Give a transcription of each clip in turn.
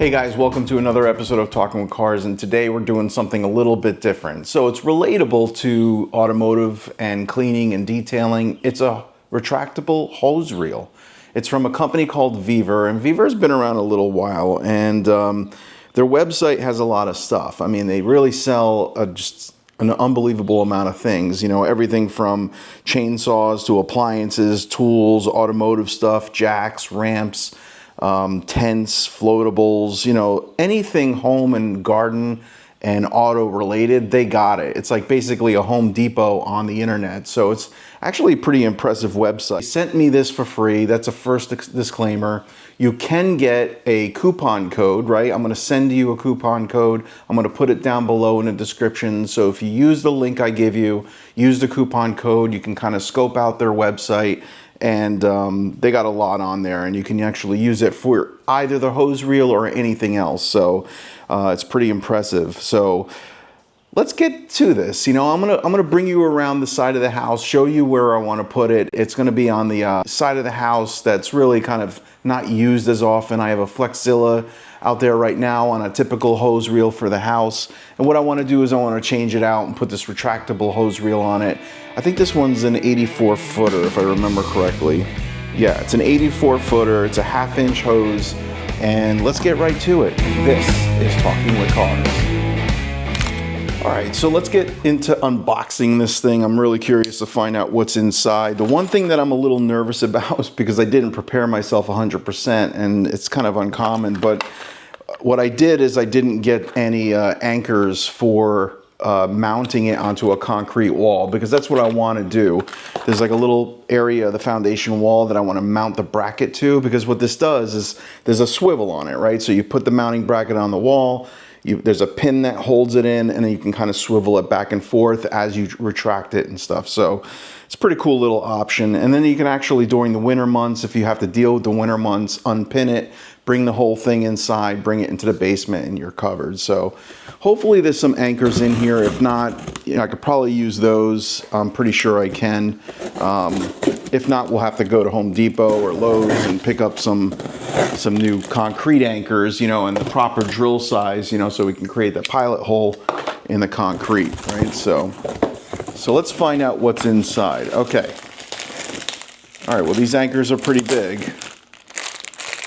Hey guys, welcome to another episode of Talking with Cars, and today we're doing something a little bit different. So it's relatable to automotive and cleaning and detailing. It's a retractable hose reel. It's from a company called VEVOR, and VEVOR's been around a little while, and their website has a lot of stuff. I mean, they really sell just an unbelievable amount of things, you know, everything from chainsaws to appliances, tools, automotive stuff, jacks, ramps, tents, floatables, you know, anything home and garden and auto related, they got it. It's like basically a Home Depot on the internet. So it's actually a pretty impressive website. They sent me this for free. That's a first disclaimer. You can get a coupon code, right? I'm going to send you a coupon code. I'm going to put it down below in the description. So if you use the link I give you, use the coupon code, you can kind of scope out their website. And they got a lot on there, and you can actually use it for either the hose reel or anything else. So it's pretty impressive. So let's get to this. You know, I'm gonna bring you around the side of the house, show you where I want to put it. It's gonna be on the side of the house that's really kind of not used as often. I have a Flexzilla out there right now on a typical hose reel for the house. And what I want to do is I want to change it out and put this retractable hose reel on it. I think this one's an 84 footer if I remember correctly. Yeah, it's an 84 footer. It's a 1/2 inch hose. And let's get right to it. This is Talking with Cars. All right, so let's get into unboxing this thing. I'm really curious to find out what's inside. The one thing that I'm a little nervous about is because I didn't prepare myself 100%, and it's kind of uncommon, but what I did is I didn't get any anchors for mounting it onto a concrete wall, because that's what I want to do. There's like a little area of the foundation wall that I want to mount the bracket to, because what this does is there's a swivel on it, right? So you put the mounting bracket on the wall, there's a pin that holds it in, and then you can kind of swivel it back and forth as you retract it and stuff. So it's a pretty cool little option. And then you can actually, during the winter months, if you have to deal with the winter months, unpin it, bring the whole thing inside, bring it into the basement, and you're covered. So hopefully there's some anchors in here. If not, you know, I could probably use those. I'm pretty sure I can. If not, we'll have to go to Home Depot or Lowe's and pick up some new concrete anchors, you know, and the proper drill size, you know, so we can create that pilot hole in the concrete, right? So let's find out what's inside. Okay. All right, well, these anchors are pretty big,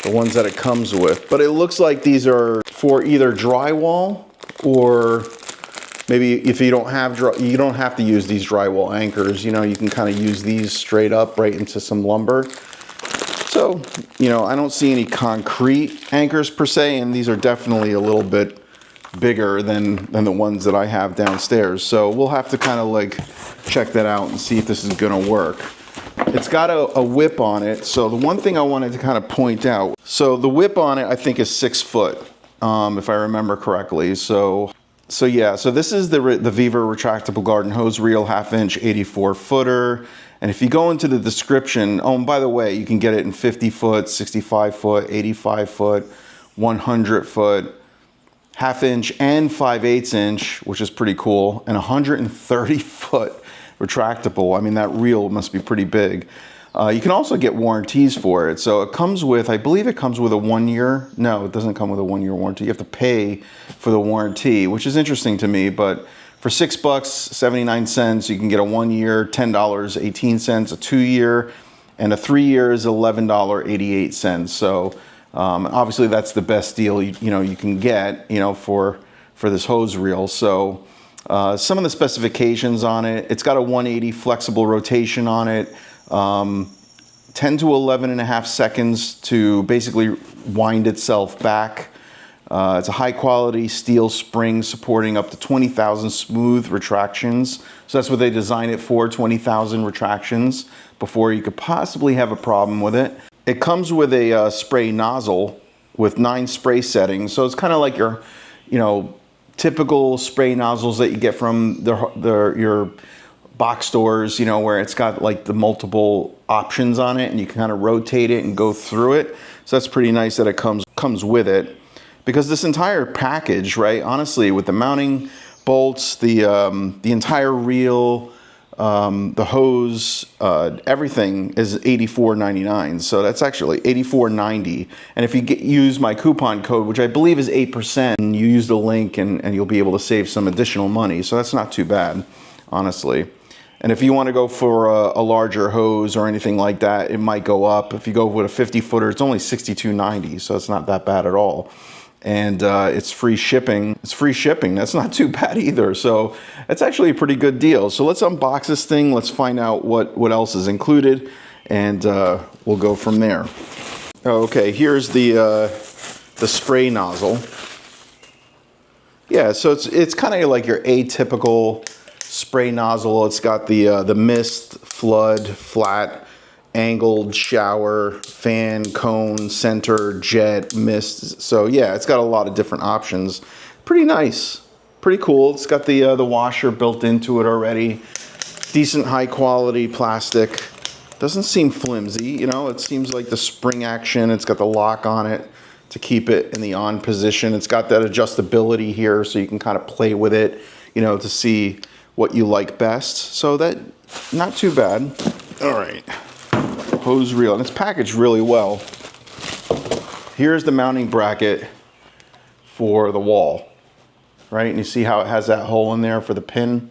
the ones that it comes with, but it looks like these are for either drywall, or maybe if you don't have you don't have to use these drywall anchors. You know, you can kind of use these straight up right into some lumber. So, you know, I don't see any concrete anchors per se, and these are definitely a little bit bigger than the ones that I have downstairs. So we'll have to kind of like check that out and see if this is gonna work. It's got a whip on it. So the one thing I wanted to kind of point out, so the whip on it I think is 6 foot, if I remember correctly. So yeah, so this is the VEVOR retractable garden hose reel, 1/2 inch 84 footer. And if you go into the description, oh, and by the way, you can get it in 50 foot, 65 foot, 85 foot, 100 foot, 1/2 inch and 5/8 inch, which is pretty cool, and 130 foot retractable. I mean, that reel must be pretty big. You can also get warranties for it. So it comes with, I believe it comes with a 1 year. No, it doesn't come with a 1 year warranty. You have to pay for the warranty, which is interesting to me, but for $6, 79 cents, you can get a 1 year, $10.18, a 2 year, and a 3 year is $11.88. So obviously that's the best deal you can get, you know, for this hose reel. So some of the specifications on it, it's got a 180 flexible rotation on it, 10 to 11.5 seconds to basically wind itself back. It's a high quality steel spring supporting up to 20,000 smooth retractions. So that's what they designed it for, 20,000 retractions before you could possibly have a problem with it. It comes with a spray nozzle with 9 spray settings. So it's kind of like your, you know, typical spray nozzles that you get from your box stores, you know, where it's got like the multiple options on it and you can kind of rotate it and go through it. So that's pretty nice that it comes with it, because this entire package, right, honestly, with the mounting bolts, the entire reel, The hose, everything is $84.99, so that's actually $84.90. And if you use my coupon code, which I believe is 8%, and you use the link, and you'll be able to save some additional money. So that's not too bad, honestly. And if you want to go for a larger hose or anything like that, it might go up. If you go with a 50 footer, it's only $62.90, so it's not that bad at all. And it's free shipping. It's free shipping. That's not too bad either. So it's actually a pretty good deal. So let's unbox this thing. Let's find out what else is included, and we'll go from there. Okay, here's the spray nozzle. Yeah, so it's kind of like your atypical spray nozzle. It's got the mist, flood, flat, angled, shower, fan, cone, center, jet, mist. So yeah, it's got a lot of different options. Pretty nice, pretty cool. It's got the washer built into it already. Decent high quality plastic. Doesn't seem flimsy, you know, it seems like the spring action. It's got the lock on it to keep it in the on position. It's got that adjustability here so you can kind of play with it, you know, to see what you like best. So that, not too bad. All right. Hose reel, and it's packaged really well. Here's the mounting bracket for the wall, right? And you see how it has that hole in there for the pin.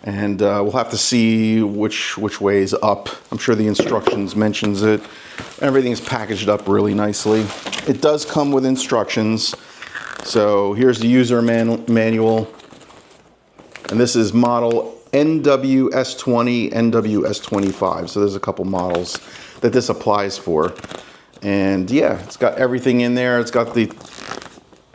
And we'll have to see which way is up. I'm sure the instructions mentions it. Everything's packaged up really nicely. It does come with instructions. So here's the user manual. And this is model NWS20, NWS25. So there's a couple models that this applies for. And yeah, it's got everything in there. It's got the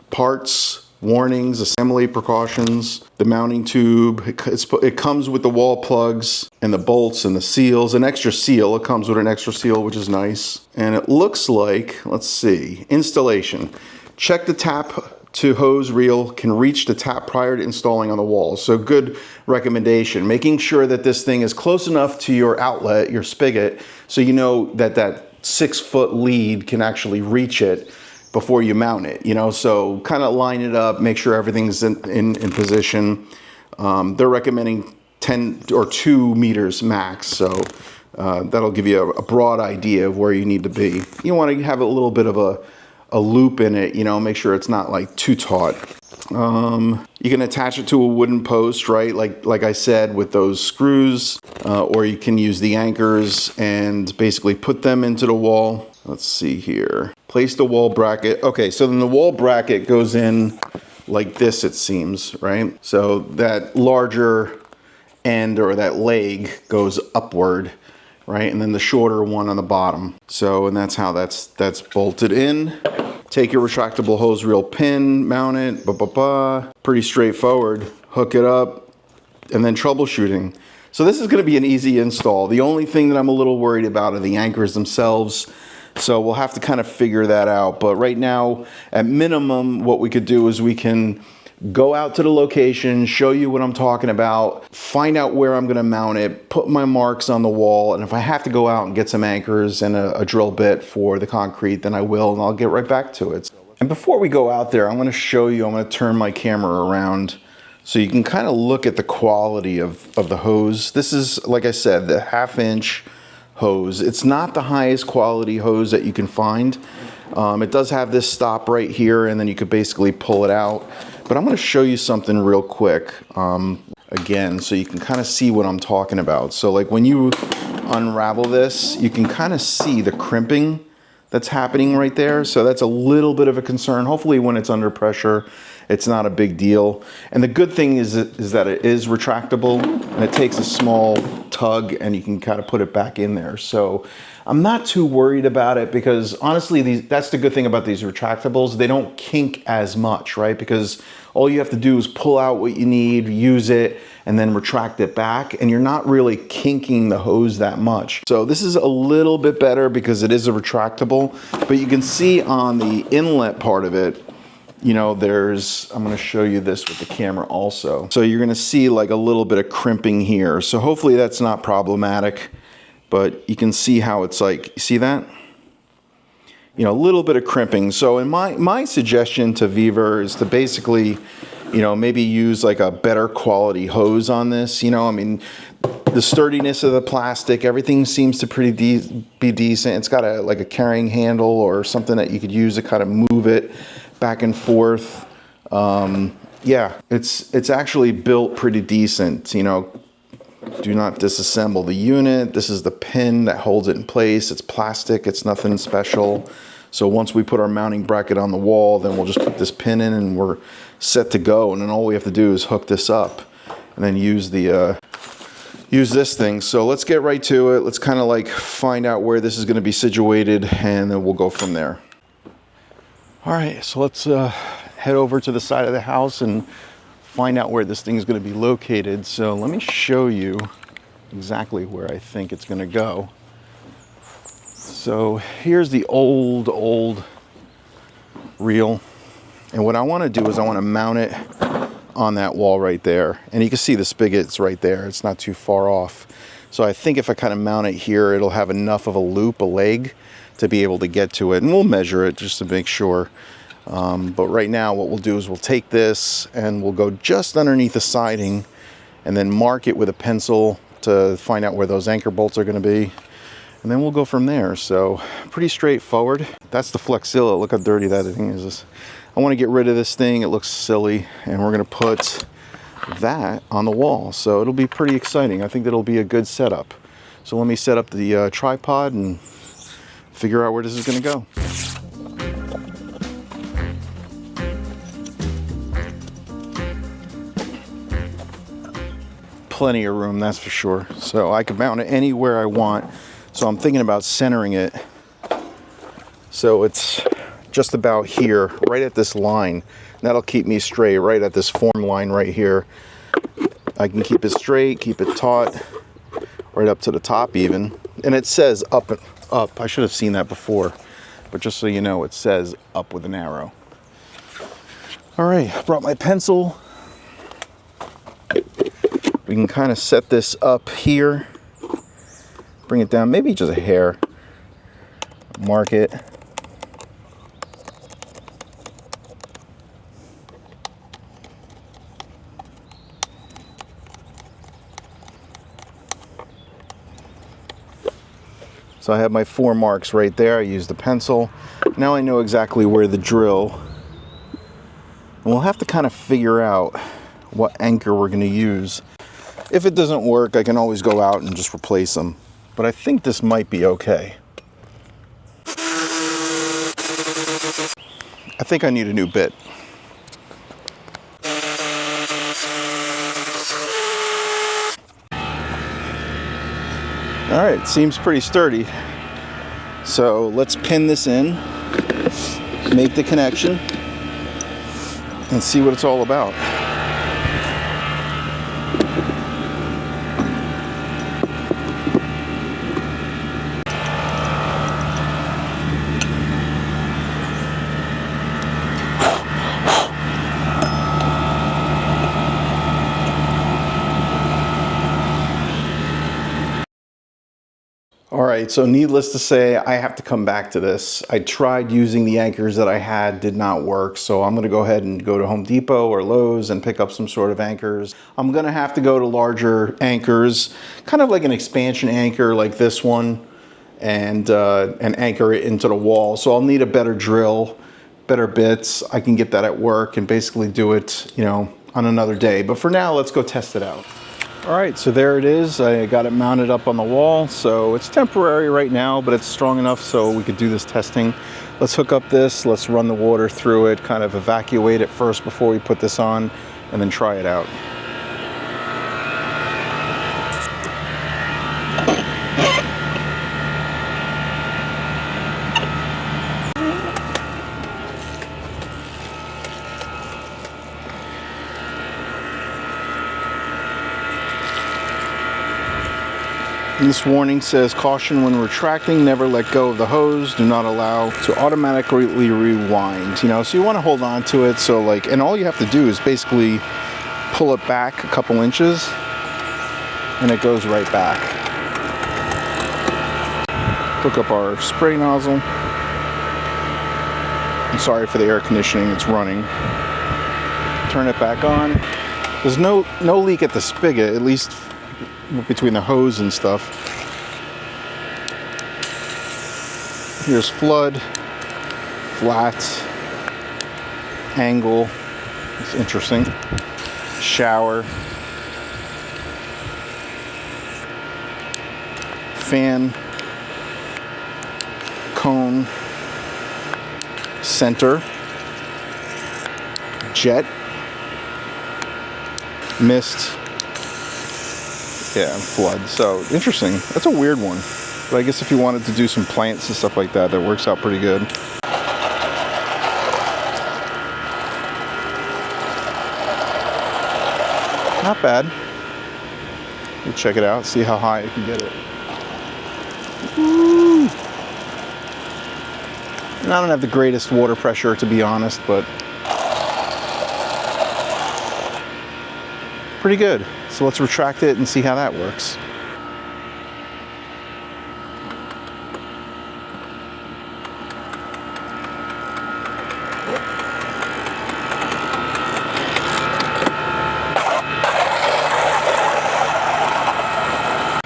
parts, warnings, assembly precautions, the mounting tube. It comes with the wall plugs and the bolts and the seals, an extra seal. It comes with an extra seal, which is nice. And it looks like, let's see, installation. Check the tap to hose reel can reach the tap prior to installing on the wall. So good recommendation. Making sure that this thing is close enough to your outlet, your spigot, so you know that that 6 foot lead can actually reach it before you mount it, you know. So kind of line it up, make sure everything's in position. They're recommending 10 or 2 meters max, so that'll give you a broad idea of where you need to be. You want to have a little bit of a loop in it, you know, make sure it's not like too taut. You can attach it to a wooden post, right? Like I said, with those screws, or you can use the anchors and basically put them into the wall. Let's see here. Place the wall bracket. Okay, so then the wall bracket goes in like this, it seems, right? So that larger end or that leg goes upward, right? And then the shorter one on the bottom. So, and that's how that's bolted in. Take your retractable hose reel pin, mount it, pretty straightforward. Hook it up, and then troubleshooting. So this is gonna be an easy install. The only thing that I'm a little worried about are the anchors themselves. So we'll have to kind of figure that out. But right now, at minimum, what we could do is we can go out to the location, show you what I'm talking about, find out where I'm gonna mount it, put my marks on the wall, and if I have to go out and get some anchors and a drill bit for the concrete, then I will, and I'll get right back to it. And before we go out there, I'm gonna show you, I'm gonna turn my camera around so you can kind of look at the quality of the hose. This is, like I said, the 1/2 inch hose. It's not the highest quality hose that you can find. It does have this stop right here, and then you could basically pull it out. But I'm going to show you something real quick, again, so you can kind of see what I'm talking about. So like when you unravel this, you can kind of see the crimping that's happening right there. So that's a little bit of a concern. Hopefully when it's under pressure, it's not a big deal. And the good thing is that it is retractable, and it takes a small tug and you can kind of put it back in there. So I'm not too worried about it, because honestly, that's the good thing about these retractables. They don't kink as much, right? Because all you have to do is pull out what you need, use it, and then retract it back, and you're not really kinking the hose that much. So this is a little bit better because it is a retractable, but you can see on the inlet part of it, you know, I'm gonna show you this with the camera also. So you're gonna see like a little bit of crimping here. So hopefully that's not problematic, but you can see how it's like, you see that? You know, a little bit of crimping. So in my suggestion to VEVOR is to basically you know, maybe use like a better quality hose on this. You know, I mean, the sturdiness of the plastic, everything seems to be decent. It's got like a carrying handle or something that you could use to kind of move it back and forth. Yeah, it's actually built pretty decent. You know, do not disassemble the unit. This is the pin that holds it in place. It's plastic, it's nothing special. So once we put our mounting bracket on the wall, then we'll just put this pin in and we're set to go. And then all we have to do is hook this up and then use this thing. So let's get right to it. Let's kind of like find out where this is going to be situated, and then we'll go from there. All right, so let's head over to the side of the house and find out where this thing is going to be located. So let me show you exactly where I think it's going to go. So here's the old reel, and what I want to do is I want to mount it on that wall right there, and you can see the spigot's right there. It's not too far off. So I think if I kind of mount it here, it'll have enough of a loop, a leg, to be able to get to it, and we'll measure it just to make sure. But right now what we'll do is we'll take this and we'll go just underneath the siding and then mark it with a pencil to find out where those anchor bolts are going to be, and then we'll go from there. So pretty straightforward. That's the Flexilla. Look how dirty that thing is. I want to get rid of this thing. It looks silly, and we're going to put that on the wall. So it'll be pretty exciting. I think that'll be a good setup. So let me set up the tripod and figure out where this is going to go. Plenty of room, that's for sure. So I can mount it anywhere I want. So I'm thinking about centering it so it's just about here, right at this line. That'll keep me straight, right at this form line right here. I can keep it straight, keep it taut, right up to the top even. And it says up and up. I should have seen that before, but just so you know, it says up with an arrow. All right, I brought my pencil. We can kind of set this up here, bring it down, maybe just a hair, mark it. So I have my 4 marks right there. I use the pencil. Now I know exactly where the drill. And we'll have to kind of figure out what anchor we're going to use. If it doesn't work, I can always go out and just replace them. But I think this might be okay. I think I need a new bit. All right, seems pretty sturdy. So let's pin this in, make the connection, and see what it's all about. All right, so needless to say, I have to come back to this. I tried using the anchors that I had, did not work. So I'm gonna go ahead and go to Home Depot or Lowe's and pick up some sort of anchors. I'm gonna have to go to larger anchors, kind of like an expansion anchor like this one, and anchor it into the wall. So I'll need a better drill, better bits. I can get that at work and basically do it, you know, on another day. But for now, let's go test it out. All right, so there it is. I got it mounted up on the wall. So it's temporary right now, but it's strong enough so we could do this testing. Let's hook up this, let's run the water through it, kind of evacuate it first before we put this on, and then try it out. This warning says, caution when retracting, never let go of the hose, do not allow to automatically rewind. You know, so you want to hold on to it. So like, and all you have to do is basically pull it back a couple inches and it goes right back. Hook up our spray nozzle. I'm sorry for the air conditioning, it's running. turn it back on. There's no leak at the spigot, at least between the hose and stuff. Here's flood, flat, angle. It's interesting. Shower. Fan. Cone. Center. Jet. Mist. Yeah, flood. So interesting. That's a weird one. But I guess if you wanted to do some plants and stuff like that, that works out pretty good. Not bad. We'll check it out, see how high you can get it. Woo. And I don't have the greatest water pressure, to be honest, but pretty good. So let's retract it and see how that works.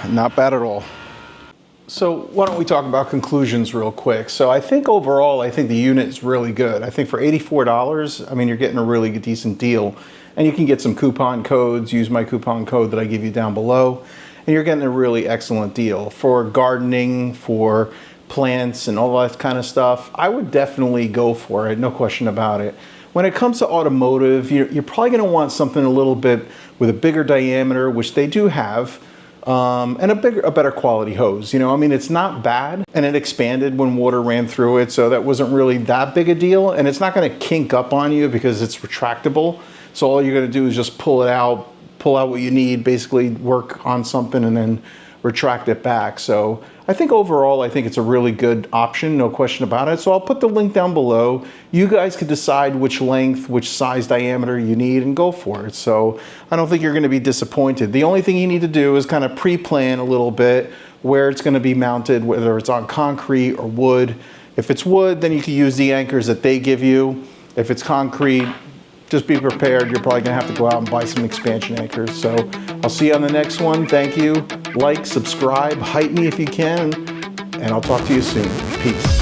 Not bad at all. So why don't we talk about conclusions real quick. So I think overall, I think the unit is really good. I think for $84, I mean, you're getting a really decent deal. And you can get some coupon codes, use my coupon code that I give you down below. And you're getting a really excellent deal. For gardening, for plants and all that kind of stuff, I would definitely go for it, no question about it. When it comes to automotive, you're probably gonna want something a little bit with a bigger diameter, which they do have. And a better quality hose. You know, I mean, it's not bad, and it expanded when water ran through it, so that wasn't really that big a deal, and it's not going to kink up on you because it's retractable. So all you're going to do is just pull it out, pull out what you need, basically work on something and then retract it back. So I think overall, I think it's a really good option, no question about it. So I'll put the link down below. You guys can decide which length, which size diameter you need and go for it. So I don't think you're going to be disappointed. The only thing you need to do is kind of pre-plan a little bit where it's going to be mounted, whether it's on concrete or wood. If it's wood, then you can use the anchors that they give you. If it's concrete, just be prepared. You're probably going to have to go out and buy some expansion anchors. So I'll see you on the next one. Thank you. Like, subscribe, hype me if you can, and I'll talk to you soon. Peace.